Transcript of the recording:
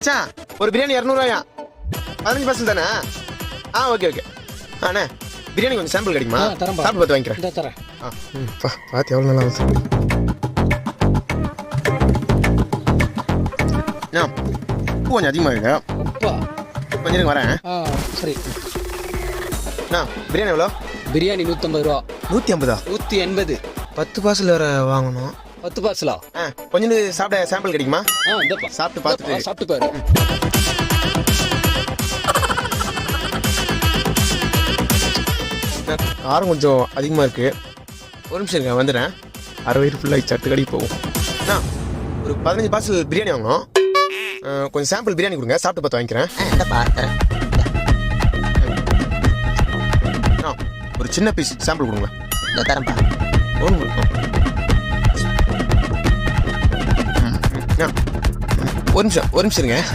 மச்சான் ஒரு பிரியாணி 200 15% தானே? ஓகே அண்ணே பிரியாணி கொஞ்சம் சாம்பிள் கிடைக்குமா? தரேன், சாப்பிட்டு பார்த்து வாங்கிக்கிறேன். இந்த தரேன். பார்த்து எவ்வளோ நல்லா வந்து உப்பு கொஞ்சம் அதிகமாக இருக்கு. உப்பா? கொஞ்சம் இருங்க வரேன். சரி. பிரியாணி எவ்வளோ? பிரியாணி 150 ரூபா. 150? 180. 10 பார்சல் வேறு வாங்கணும். 10 பார்சலா? கொஞ்சம் சாப்பிட சாம்பிள் கிடைக்குமா? இந்தப்பா சாப்பிட்டு பார்த்துட்டு சாப்பிட்டு பாரு. காரம் கொஞ்சம் அதிகமாக இருக்குது. ஒரு நிமிஷம் இருங்க வந்துடுறேன். அரை வயிறு ஃபுல்லாக சட்டு கடைக்கு போகும். ஒரு 15 பார்சல் பிரியாணி வாங்கணும். கொஞ்சம் சாம்பிள் பிரியாணி கொடுங்க, சாப்பிட்டு பார்த்து வாங்கிக்கிறேன். ஒரு சின்ன பீஸ் சாம்பிள் கொடுங்க. தரேன்ப்பா. ஒரு நிமிஷம் இருங்க.